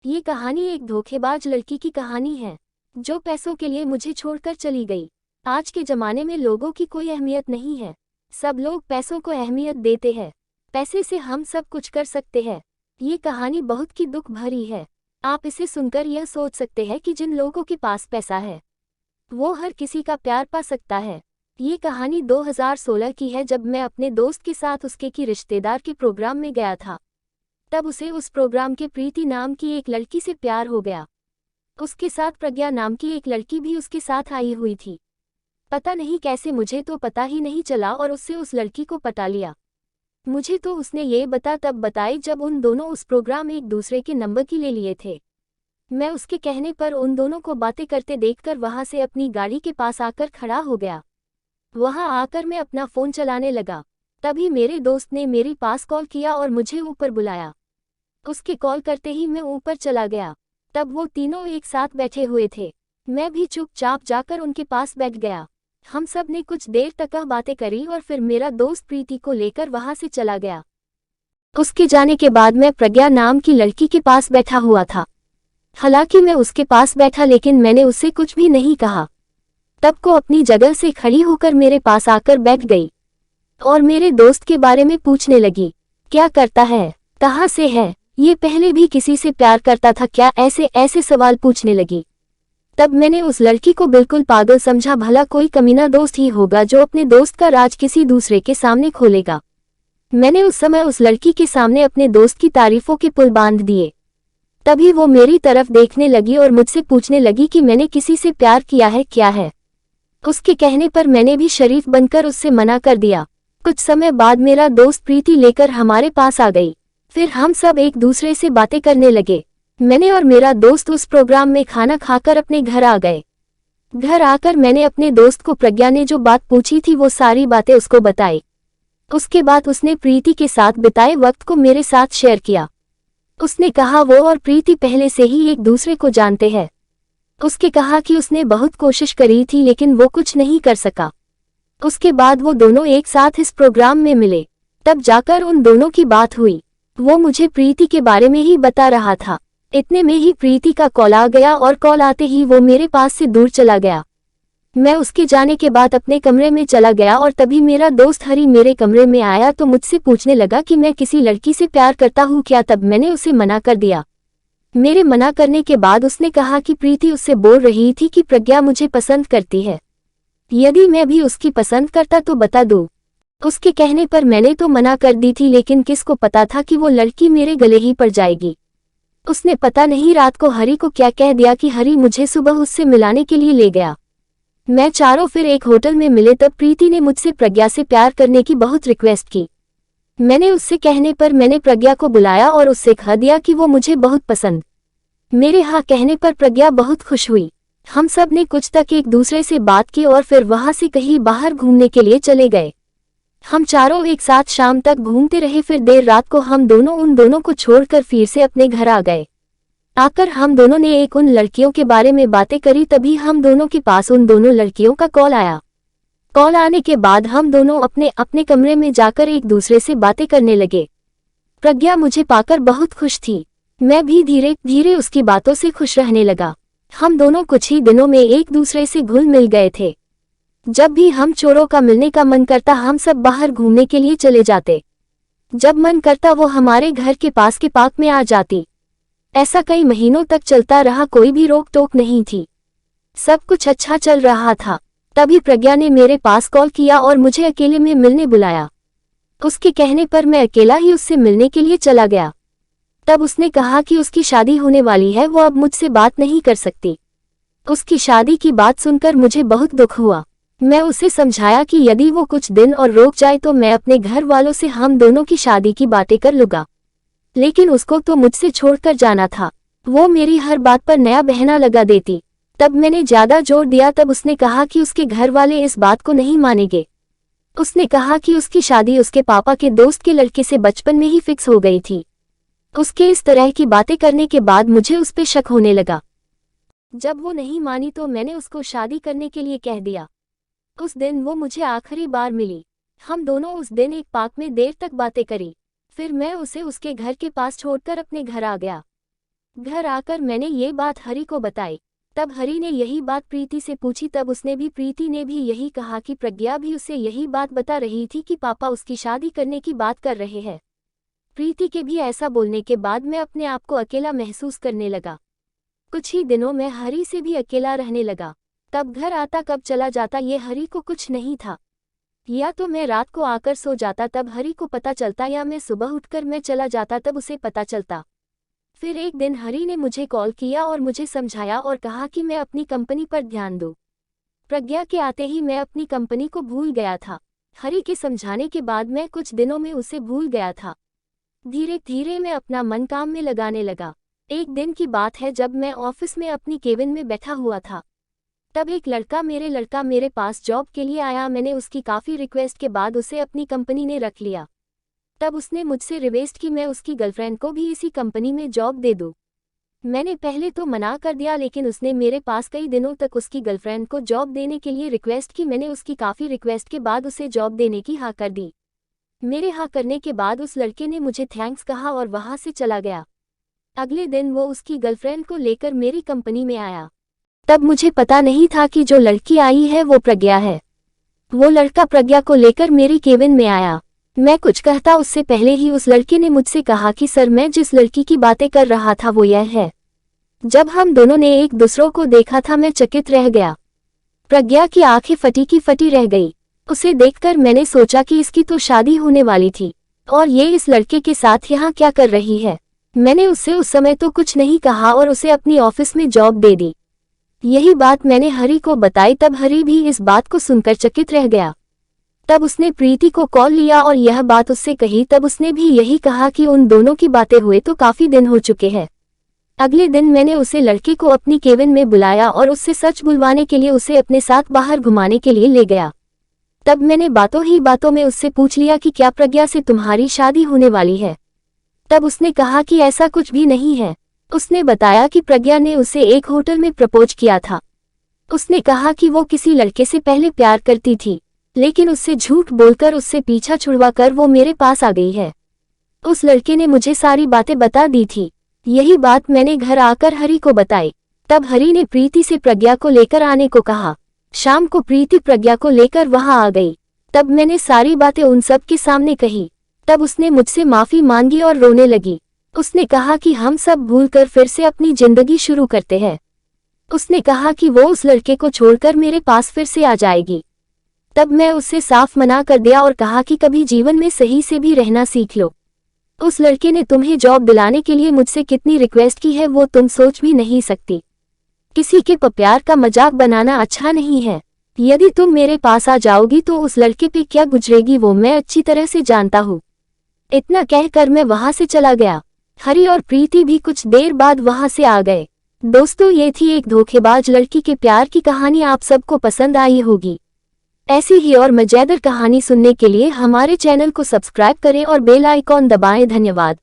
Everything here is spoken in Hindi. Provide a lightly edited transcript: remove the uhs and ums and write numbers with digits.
ये कहानी एक धोखेबाज लड़की की कहानी है जो पैसों के लिए मुझे छोड़कर चली गई। आज के जमाने में लोगों की कोई अहमियत नहीं है। सब लोग पैसों को अहमियत देते हैं। पैसे से हम सब कुछ कर सकते हैं। ये कहानी बहुत की दुख भरी है। आप इसे सुनकर यह सोच सकते हैं कि जिन लोगों के पास पैसा है वो हर किसी का प्यार पा सकता है। ये कहानी 2016 की है, जब मैं अपने दोस्त के साथ उसके की रिश्तेदार के प्रोग्राम में गया था। तब उसे उस प्रोग्राम के प्रीति नाम की एक लड़की से प्यार हो गया। उसके साथ प्रज्ञा नाम की एक लड़की भी उसके साथ आई हुई थी। पता नहीं कैसे, मुझे तो पता ही नहीं चला और उससे उस लड़की को पटा लिया। मुझे तो उसने ये तब बताई जब उन दोनों उस प्रोग्राम एक दूसरे के नंबर की ले लिए थे। मैं उसके कहने पर उन दोनों को बातें करते देखकर वहां से अपनी गाड़ी के पास आकर खड़ा हो गया। वहां आकर मैं अपना फ़ोन चलाने लगा। तभी मेरे दोस्त ने मेरे पास कॉल किया और मुझे ऊपर बुलाया। उसके कॉल करते ही मैं ऊपर चला गया। तब वो तीनों एक साथ बैठे हुए थे। मैं भी चुपचाप जाकर उनके पास बैठ गया। हम सब ने कुछ देर तक बातें करी और फिर मेरा दोस्त प्रीति को लेकर वहां से चला गया। उसके जाने के बाद मैं प्रज्ञा नाम की लड़की के पास बैठा हुआ था। हालांकि मैं उसके पास बैठा लेकिन मैंने उससे कुछ भी नहीं कहा। तब को अपनी जगह से खड़ी होकर मेरे पास आकर बैठ गई और मेरे दोस्त के बारे में पूछने लगी। क्या करता है, कहाँ से है, ये पहले भी किसी से प्यार करता था क्या, ऐसे ऐसे सवाल पूछने लगी। तब मैंने उस लड़की को बिल्कुल पागल समझा। भला कोई कमीना दोस्त ही होगा जो अपने दोस्त का राज किसी दूसरे के सामने खोलेगा। मैंने उस समय उस लड़की के सामने अपने दोस्त की तारीफों के पुल बांध दिए। तभी वो मेरी तरफ देखने लगी और मुझसे पूछने लगी कि मैंने किसी से प्यार किया है क्या है। उसके कहने पर मैंने भी शरीफ बनकर उससे मना कर दिया। कुछ समय बाद मेरा दोस्त प्रीति लेकर हमारे पास आ गई। फिर हम सब एक दूसरे से बातें करने लगे। मैंने और मेरा दोस्त उस प्रोग्राम में खाना खाकर अपने घर आ गए। घर आकर मैंने अपने दोस्त को प्रज्ञा ने जो बात पूछी थी वो सारी बातें उसको बताई। उसके बाद उसने प्रीति के साथ बिताए वक्त को मेरे साथ शेयर किया। उसने कहा वो और प्रीति पहले से ही एक दूसरे को जानते हैं। उसके कहा कि उसने बहुत कोशिश करी थी लेकिन वो कुछ नहीं कर सका। उसके बाद वो दोनों एक साथ इस प्रोग्राम में मिले। तब जाकर उन दोनों की बात हुई। वो मुझे प्रीति के बारे में ही बता रहा था। इतने में ही प्रीति का कॉल आ गया और कॉल आते ही वो मेरे पास से दूर चला गया। मैं उसके जाने के बाद अपने कमरे में चला गया और तभी मेरा दोस्त हरी मेरे कमरे में आया तो मुझसे पूछने लगा कि मैं किसी लड़की से प्यार करता हूँ क्या। तब मैंने उसे मना कर दिया। मेरे मना करने के बाद उसने कहा कि प्रीति उससे बोल रही थी कि प्रज्ञा मुझे पसंद करती है, यदि मैं भी उसकी पसंद करता तो बता दूं। उसके कहने पर मैंने तो मना कर दी थी लेकिन किसको पता था कि वो लड़की मेरे गले ही पड़ जाएगी। उसने पता नहीं रात को हरी को क्या कह दिया कि हरी मुझे सुबह उससे मिलाने के लिए ले गया। मैं चारों फिर एक होटल में मिले। तब प्रीति ने मुझसे प्रज्ञा से प्यार करने की बहुत रिक्वेस्ट की। मैंने उससे कहने पर मैंने प्रज्ञा को बुलाया और उससे कह दिया कि वो मुझे बहुत पसंद। मेरे हाँ कहने पर प्रज्ञा बहुत खुश हुई। हम सब ने कुछ तक एक दूसरे से बात की और फिर वहां से कहीं बाहर घूमने के लिए चले गए। हम चारों एक साथ शाम तक घूमते रहे। फिर देर रात को हम दोनों उन दोनों को छोड़कर फिर से अपने घर आ गए। आकर हम दोनों ने एक उन लड़कियों के बारे में बातें करी। तभी हम दोनों के पास उन दोनों लड़कियों का कॉल आया। कॉल आने के बाद हम दोनों अपने अपने कमरे में जाकर एक दूसरे से बातें करने लगे। प्रज्ञा मुझे पाकर बहुत खुश थी। मैं भी धीरे धीरे उसकी बातों से खुश रहने लगा। हम दोनों कुछ ही दिनों में एक दूसरे से घुल मिल गए थे। जब भी हम चोरों का मिलने का मन करता हम सब बाहर घूमने के लिए चले जाते। जब मन करता वो हमारे घर के पास के पार्क में आ जाती। ऐसा कई महीनों तक चलता रहा, कोई भी रोक टोक नहीं थी। सब कुछ अच्छा चल रहा था। तभी प्रज्ञा ने मेरे पास कॉल किया और मुझे अकेले में मिलने बुलाया। उसके कहने पर मैं अकेला ही उससे मिलने के लिए चला गया। तब उसने कहा कि उसकी शादी होने वाली है, वो अब मुझसे बात नहीं कर सकती। उसकी शादी की बात सुनकर मुझे बहुत दुख हुआ। मैं उसे समझाया कि यदि वो कुछ दिन और रुक जाए तो मैं अपने घर वालों से हम दोनों की शादी की बातें कर लूंगा। लेकिन उसको तो मुझसे छोड़कर जाना था। वो मेरी हर बात पर नया बहाना लगा देती। तब मैंने ज्यादा जोर दिया। तब उसने कहा कि उसके घर वाले इस बात को नहीं मानेंगे। उसने कहा कि उसकी शादी उसके पापा के दोस्त के लड़के से बचपन में ही फिक्स हो गई थी। उसके इस तरह की बातें करने के बाद मुझे उस पे शक होने लगा। जब वो नहीं मानी तो मैंने उसको शादी करने के लिए कह दिया। उस दिन वो मुझे आखिरी बार मिली। हम दोनों उस दिन एक पार्क में देर तक बातें करी। फिर मैं उसे उसके घर के पास छोड़कर अपने घर आ गया। घर आकर मैंने ये बात हरी को बताई। तब हरी ने यही बात प्रीति से पूछी। तब प्रीति ने भी यही कहा कि प्रज्ञा भी उसे यही बात बता रही थी कि पापा उसकी शादी करने की बात कर रहे हैं। प्रीति के भी ऐसा बोलने के बाद मैं अपने आप को अकेला महसूस करने लगा। कुछ ही दिनों में हरी से भी अकेला रहने लगा। तब घर आता कब चला जाता ये हरी को कुछ नहीं था। या तो मैं रात को आकर सो जाता तब हरी को पता चलता, या मैं सुबह उठकर मैं चला जाता तब उसे पता चलता। फिर एक दिन हरी ने मुझे कॉल किया और मुझे समझाया और कहा कि मैं अपनी कंपनी पर ध्यान दूं। प्रज्ञा के आते ही मैं अपनी कंपनी को भूल गया था। हरी के समझाने के बाद मैं कुछ दिनों में उसे भूल गया था। धीरे धीरे मैं अपना मन काम में लगाने लगा। एक दिन की बात है जब मैं ऑफिस में अपनी केबिन में बैठा हुआ था। तब एक लड़का मेरे पास जॉब के लिए आया। मैंने उसकी काफ़ी रिक्वेस्ट के बाद उसे अपनी कंपनी ने रख लिया। तब उसने मुझसे रिक्वेस्ट की मैं उसकी गर्लफ्रेंड को भी इसी कंपनी में जॉब दे दूं। मैंने पहले तो मना कर दिया, लेकिन उसने मेरे पास कई दिनों तक उसकी गर्लफ्रेंड को जॉब देने के लिए रिक्वेस्ट की। मैंने उसकी काफ़ी रिक्वेस्ट के बाद उसे जॉब देने की हाँ कर दी। मेरे हाँ करने के बाद उस लड़के ने मुझे थैंक्स कहा और वहाँ से चला गया। अगले दिन वो उसकी गर्लफ्रेंड को लेकर मेरी कंपनी में आया। तब मुझे पता नहीं था कि जो लड़की आई है वो प्रज्ञा है। वो लड़का प्रज्ञा को लेकर मेरी केबिन में आया। मैं कुछ कहता उससे पहले ही उस लड़के ने मुझसे कहा कि सर, मैं जिस लड़की की बातें कर रहा था वो यह है। जब हम दोनों ने एक दूसरों को देखा था मैं चकित रह गया। प्रज्ञा की आंखें फटी की फटी रह गई। उसे देखकर मैंने सोचा कि इसकी तो शादी होने वाली थी और ये इस लड़के के साथ यहाँ क्या कर रही है। मैंने उससे उस समय तो कुछ नहीं कहा और उसे अपनी ऑफिस में जॉब दे दी। यही बात मैंने हरी को बताई। तब हरी भी इस बात को सुनकर चकित रह गया। तब उसने प्रीति को कॉल लिया और यह बात उससे कही। तब उसने भी यही कहा कि उन दोनों की बातें हुए तो काफी दिन हो चुके हैं। अगले दिन मैंने उसे लड़के को अपनी केबिन में बुलाया और उससे सच बुलवाने के लिए उसे अपने साथ बाहर घुमाने के लिए ले गया। तब मैंने बातों ही बातों में उससे पूछ लिया कि क्या प्रज्ञा से तुम्हारी शादी होने वाली है। तब उसने कहा कि ऐसा कुछ भी नहीं है। उसने बताया कि प्रज्ञा ने उसे एक होटल में प्रपोज किया था। उसने कहा कि वो किसी लड़के से पहले प्यार करती थी, लेकिन उससे झूठ बोलकर उससे पीछा छुड़वाकर वो मेरे पास आ गई है। उस लड़के ने मुझे सारी बातें बता दी थी। यही बात मैंने घर आकर हरी को बताई। तब हरी ने प्रीति से प्रज्ञा को लेकर आने को कहा। शाम को प्रीति प्रज्ञा को लेकर वहां आ गई। तब मैंने सारी बातें उन सब के सामने कही। तब उसने मुझसे माफी मांगी और रोने लगी। उसने कहा कि हम सब भूलकर फिर से अपनी जिंदगी शुरू करते हैं। उसने कहा कि वो उस लड़के को छोड़कर मेरे पास फिर से आ जाएगी। तब मैं उससे साफ मना कर दिया और कहा कि कभी जीवन में सही से भी रहना सीख लो। उस लड़के ने तुम्हें जॉब दिलाने के लिए मुझसे कितनी रिक्वेस्ट की है वो तुम सोच भी नहीं सकती। किसी के प्यार का मजाक बनाना अच्छा नहीं है। यदि तुम मेरे पास आ जाओगी तो उस लड़के पे क्या गुजरेगी वो मैं अच्छी तरह से जानता हूँ। इतना कहकर मैं वहां से चला गया। हरी और प्रीति भी कुछ देर बाद वहां से आ गए। दोस्तों, ये थी एक धोखेबाज लड़की के प्यार की कहानी। आप सबको पसंद आई होगी। ऐसी ही और मजेदार कहानी सुनने के लिए हमारे चैनल को सब्सक्राइब करें और बेल आइकॉन दबाएं। धन्यवाद।